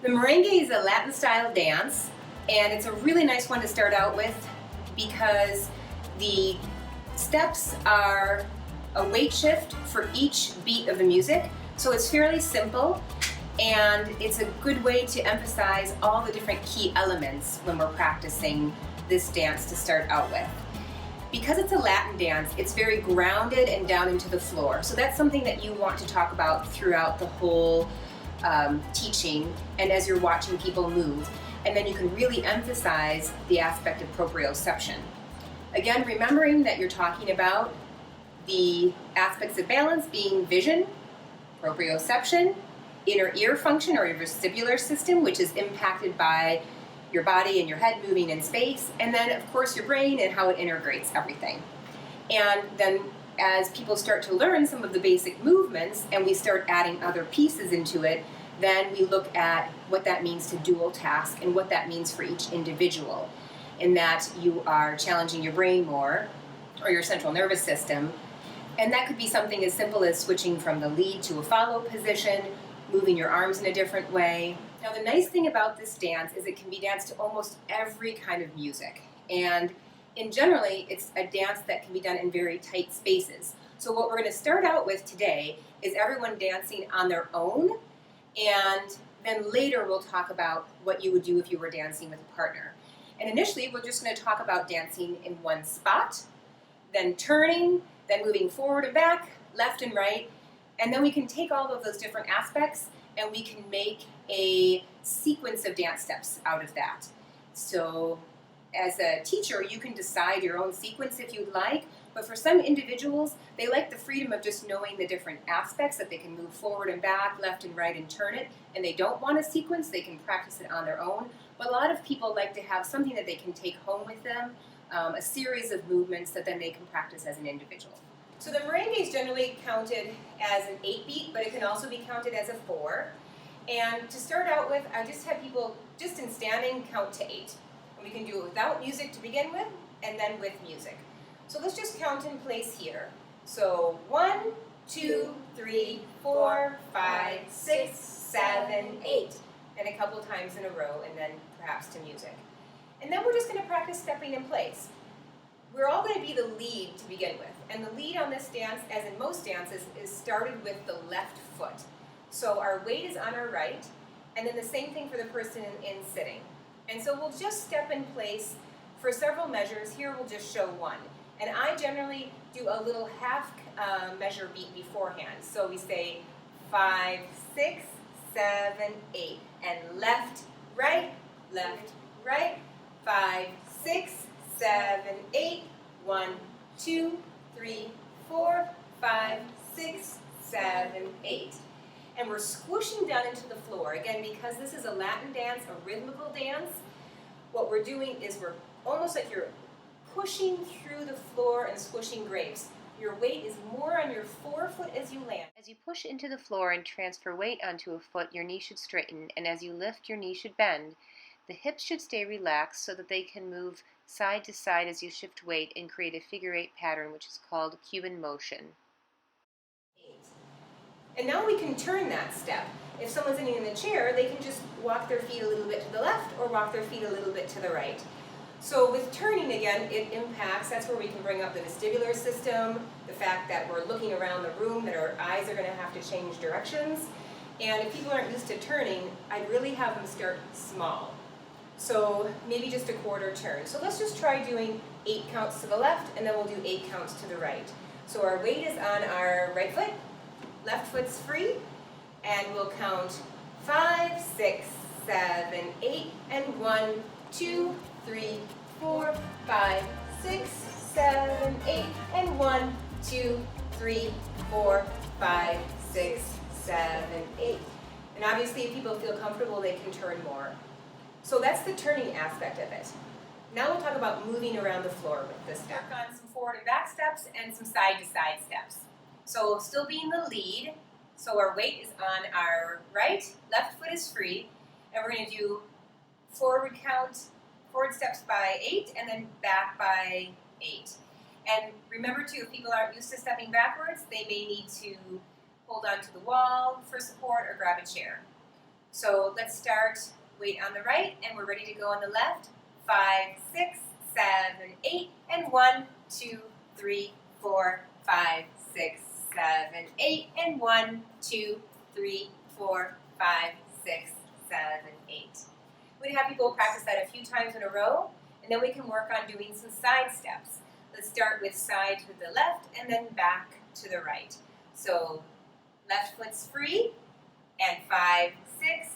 The merengue is a Latin style dance, and it's a really nice one to start out with because the steps are a weight shift for each beat of the music. So it's fairly simple, and it's a good way to emphasize all the different key elements when we're practicing this dance to start out with. Because it's a Latin dance, it's very grounded and down into the floor. So that's something that you want to talk about throughout the whole teaching and as you're watching people move. And then you can really emphasize the aspect of proprioception. Again, remembering that you're talking about the aspects of balance being vision, proprioception, inner ear function or your vestibular system, which is impacted by your body and your head moving in space, and then of course your brain and how it integrates everything. And then as people start to learn some of the basic movements and we start adding other pieces into it, then we look at what that means to dual task and what that means for each individual, in that you are challenging your brain more or your central nervous system. And that could be something as simple as switching from the lead to a follow position, moving your arms in a different way. Now the nice thing about this dance is it can be danced to almost every kind of music. And generally, it's a dance that can be done in very tight spaces. So what we're going to start out with today is everyone dancing on their own, and then later we'll talk about what you would do if you were dancing with a partner. And initially we're just going to talk about dancing in one spot, then turning, then moving forward and back, left and right, and then we can take all of those different aspects and we can make a sequence of dance steps out of that. So as a teacher, you can decide your own sequence if you'd like, but for some individuals, they like the freedom of just knowing the different aspects, that they can move forward and back, left and right, and turn it, and they don't want a sequence, they can practice it on their own. But a lot of people like to have something that they can take home with them, a series of movements that then they can practice as an individual. So the merengue is generally counted as an 8-beat, but it can also be counted as a 4. And to start out with, I just have people, just in standing, count to 8. And we can do it without music to begin with, and then with music. So let's just count in place here. So 1, 2, 3, 4, 5, 6, 7, 8. And a couple times in a row, and then perhaps to music. And then we're just going to practice stepping in place. We're all going to be the lead to begin with. And the lead on this dance, as in most dances, is started with the left foot. So our weight is on our right, and then the same thing for the person in sitting. And so we'll just step in place for several measures. Here we'll just show one. And I generally do a little half measure beat beforehand. So we say 5, 6, 7, 8. And left, right, 5, 6, 7, 8. 1, 2, 3, 4, 5, 6, 7, 8. And we're squishing down into the floor. Again, because this is a Latin dance, a rhythmical dance, what we're doing is we're almost like you're pushing through the floor and squishing grapes. Your weight is more on your forefoot as you land. As you push into the floor and transfer weight onto a foot, your knee should straighten, and as you lift, your knee should bend. The hips should stay relaxed so that they can move side to side as you shift weight and create a figure 8 pattern, which is called Cuban motion. 8. And now we can turn that step. If someone's sitting in the chair, they can just walk their feet a little bit to the left or walk their feet a little bit to the right. So with turning, again, it impacts, that's where we can bring up the vestibular system, the fact that we're looking around the room, that our eyes are going to have to change directions. And if people aren't used to turning, I'd really have them start small. So maybe just a quarter turn. So let's just try doing 8 counts to the left, and then we'll do 8 counts to the right. So our weight is on our right foot, left foot's free, and we'll count 5, 6, 7, 8, and 1, 2, 3, 4, 5, 6, 7, 8, and 1, 2, 3, 4, 5, 6, 7, 8. And obviously if people feel comfortable, they can turn more. So that's the turning aspect of it. Now we'll talk about moving around the floor with this step. Work on some forward and back steps and some side to side steps. So still being the lead, so our weight is on our right, left foot is free, and we're going to do forward steps by 8 and then back by 8. And remember too, if people aren't used to stepping backwards, they may need to hold on to the wall for support or grab a chair. So let's start weight on the right, and we're ready to go on the left. 5, 6, 7, 8, and 1, 2, 3, 4, 5, 6, 7, 8, and 1, 2, 3, 4, 5, 6, 7, 8. We have people practice that a few times in a row, and then we can work on doing some side steps. Let's start with side to the left and then back to the right. So left foot's free, and 5, 6,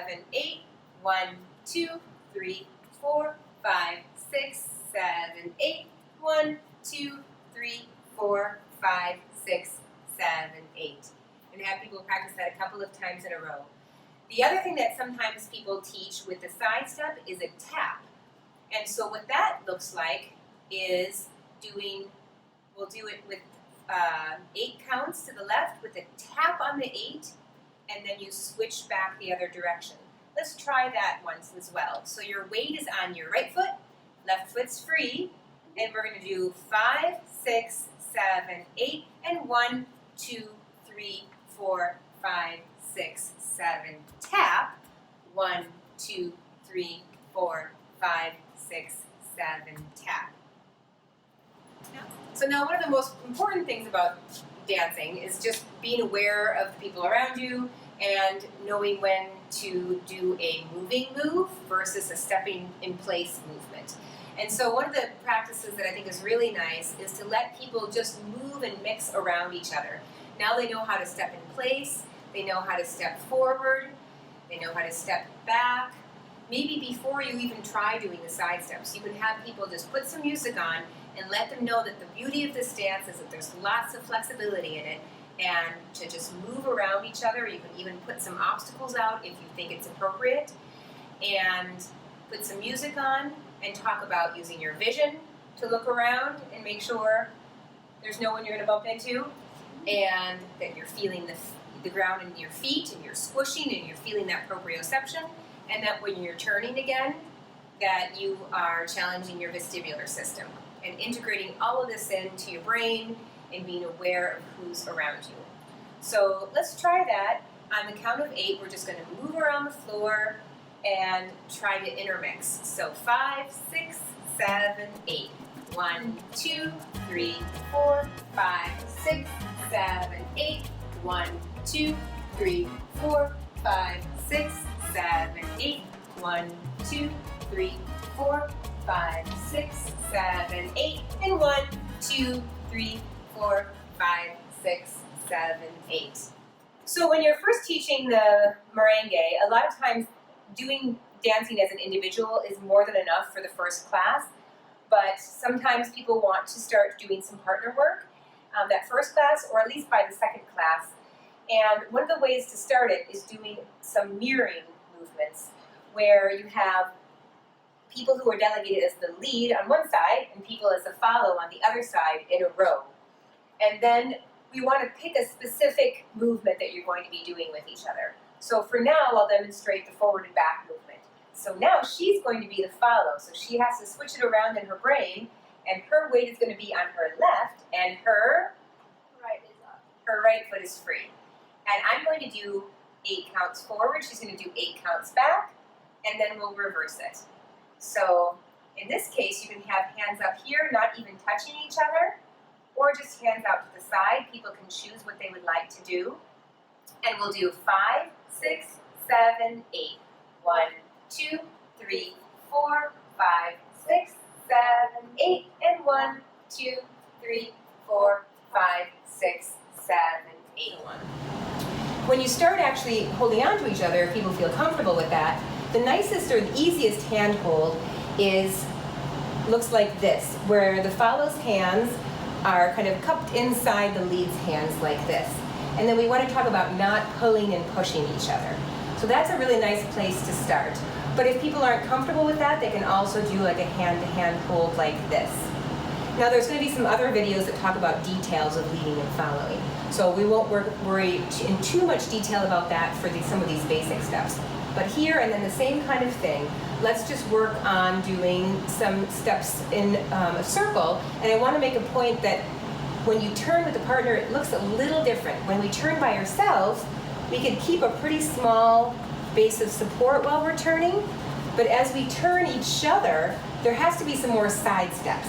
7, 8, 1, 2, 3, 4, 5, 6, 7, 8, 1, 2, 3, 4, 5, 6, 7, 8. And have people practice that a couple of times in a row. The other thing that sometimes people teach with the side step is a tap. And so what that looks like is we'll do it with 8 counts to the left with a tap on the 8, and then you switch back the other direction. Let's try that once as well. So your weight is on your right foot, left foot's free, and we're going to do 5, 6, 7, 8, and 1, 2, 3, 4, 5, 6, 7, tap. 1, 2, 3, 4, 5, 6, 7, tap. So now one of the most important things about dancing is just being aware of the people around you and knowing when to do a moving move versus a stepping in place movement. And so one of the practices that I think is really nice is to let people just move and mix around each other. Now they know how to step in place, they know how to step forward, they know how to step back. Maybe before you even try doing the side steps, you can have people just put some music on and let them know that the beauty of this dance is that there's lots of flexibility in it, and to just move around each other. You can even put some obstacles out if you think it's appropriate, and put some music on and talk about using your vision to look around and make sure there's no one you're going to bump into, and that you're feeling the ground in your feet, and you're squishing, and you're feeling that proprioception, and that when you're turning again, that you are challenging your vestibular system and integrating all of this into your brain and being aware of who's around you. So let's try that. On the count of 8, we're just going to move around the floor and try to intermix. So 5, 6, 7, 8. 1, 2, 3, 4, 5, 6, 7, 8. 1, 2, 3, 4, 5, 6, 7, 8. 1, 2, 3, 4, 5, 6, 7, 8. And 1, 2, 3, 4, 5, 6, 7, 8. So when you're first teaching the merengue, a lot of times doing dancing as an individual is more than enough for the first class, but sometimes people want to start doing some partner work that first class, or at least by the second class. And one of the ways to start it is doing some mirroring movements, where you have people who are delegated as the lead on one side and people as a follow on the other side in a row. And then we want to pick a specific movement that you're going to be doing with each other. So for now, I'll demonstrate the forward and back movement. So now she's going to be the follow, so she has to switch it around in her brain, and her weight is going to be on her left, and her right is up. Her right foot is free. And I'm going to do 8 counts forward, she's going to do 8 counts back, and then we'll reverse it. So in this case, you can have hands up here, not even touching each other, or just hands out to the side. People can choose what they would like to do. And we'll do 5, 6, 7, 8. 1, 2, 3, 4, 5, 6, 7, 8. And 1, 2, 3, 4, 5, 6, 7, 8. When you start actually holding on to each other, if people feel comfortable with that, the nicest or the easiest hand hold looks like this, where the follow's hands are kind of cupped inside the lead's hands like this. And then we want to talk about not pulling and pushing each other. So that's a really nice place to start. But if people aren't comfortable with that, they can also do like a hand-to-hand hold like this. Now there's going to be some other videos that talk about details of leading and following. So we won't worry in too much detail about that for some of these basic steps. But here, and then the same kind of thing, let's just work on doing some steps in a circle. And I want to make a point that when you turn with a partner, it looks a little different. When we turn by ourselves, we can keep a pretty small base of support while we're turning, but as we turn each other, there has to be some more side steps.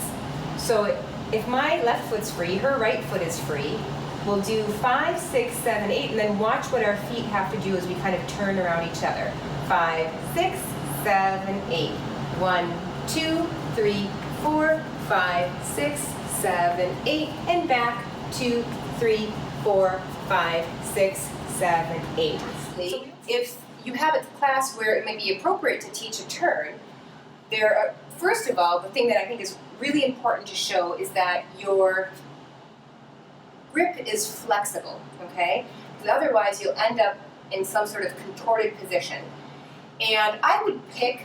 So if my left foot's free, her right foot is free. We'll do 5, 6, 7, 8, and then watch what our feet have to do as we kind of turn around each other. 5, 6, 7, 8. 1, 2, 3, 4, 5, 6, 7, 8, and back. 2, 3, 4, 5, 6, 7, 8. So if you have a class where it may be appropriate to teach a turn, first of all, the thing that I think is really important to show is that your grip is flexible, okay? Because otherwise you'll end up in some sort of contorted position. And I would pick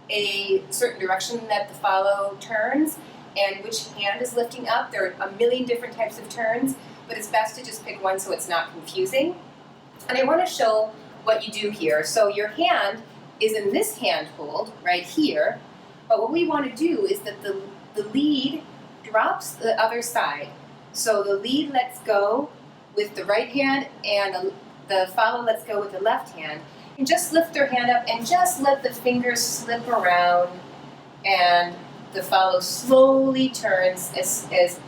a certain direction that the follow turns and which hand is lifting up. There are a million different types of turns, but it's best to just pick one so it's not confusing. And I want to show what you do here. So your hand is in this hand hold right here, but what we want to do is that the lead drops the other side. So the lead lets go with the right hand and the follow lets go with the left hand. And just lift their hand up and just let the fingers slip around, and the follow slowly turns as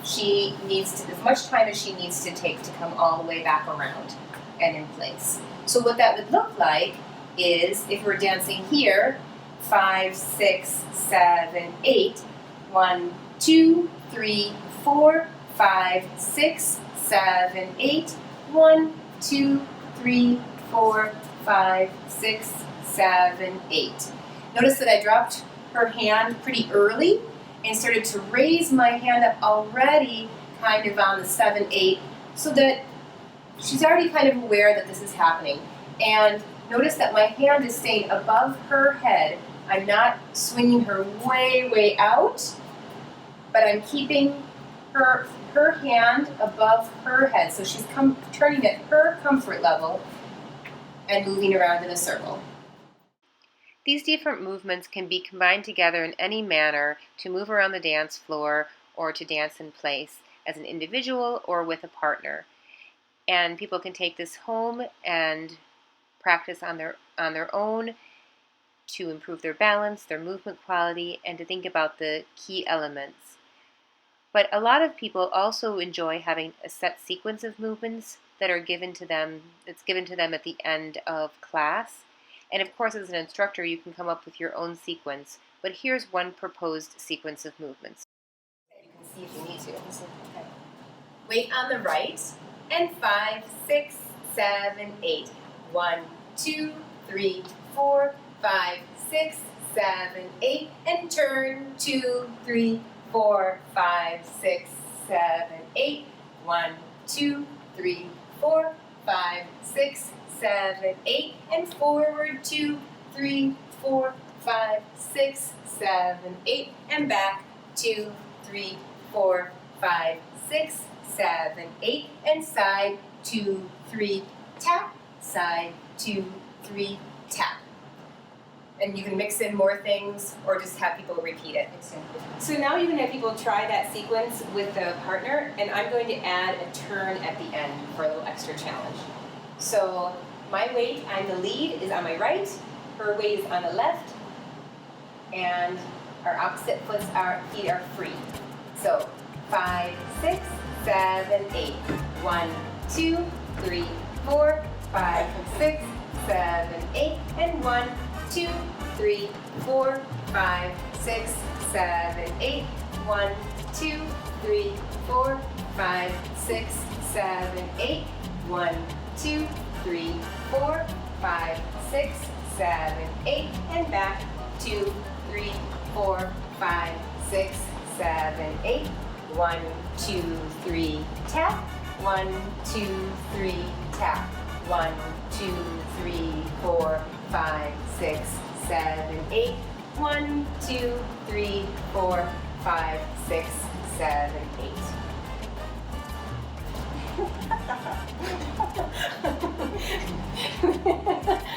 she needs to, as much time as she needs to take to come all the way back around and in place. So what that would look like is, if we're dancing here, 5, 6, 7, 8, 1, 2, 3, 4, 5, 6, 7, 8, 1, 2, 3, 4, 5, 6, 7, 8. Notice that I dropped her hand pretty early and started to raise my hand up already kind of on the 7, 8, so that she's already kind of aware that this is happening. And notice that my hand is staying above her head. I'm not swinging her way, way out, but I'm keeping her hand above her head. So she's turning at her comfort level and moving around in a circle. These different movements can be combined together in any manner to move around the dance floor or to dance in place as an individual or with a partner. And people can take this home and practice on their own to improve their balance, their movement quality, and to think about the key elements. But a lot of people also enjoy having a set sequence of movements that are given to them at the end of class. And of course, as an instructor, you can come up with your own sequence. But here's one proposed sequence of movements. You can see if you need to. Okay. Weight on the right, and 5, 6, 7, 8. 1, 2, 3, 4, 5, 6, 7, 8, and turn. 2, 3, 4, 5, 6, 7, 8. 1, 2, 3, 4, 5, 6, 7, 8, and forward. 2, 3, 4, 5, 6, 7, 8, and back. 2, 3, 4, 5, 6, 7, 8, and side. 2, 3, tap. Side. 2, 3, tap. And you can mix in more things or just have people repeat it. So now you can have people try that sequence with the partner, and I'm going to add a turn at the end for a little extra challenge. So my weight, I'm the lead, is on my right, her weight is on the left, and our opposite feet are free. So 5, 6, 7, 8. 1, 2, 3, 4, 5, 6, 7, 8, and 1, 2, 3, 4, 5, 6, 7, 8. 1, 2, 3, 4, 5, 6, 7, 8. 1, 2, 3, 4, 5, 6, 7, 8, and back. 2, 3, 4, 5, 6, 7, 8. 1, 2, 3, tap. 1, 2, 3, tap. 1, 2, 3, 4, 5, 6, 7, 8. 1, 2, 3, 4, 5, 6, 7, 8.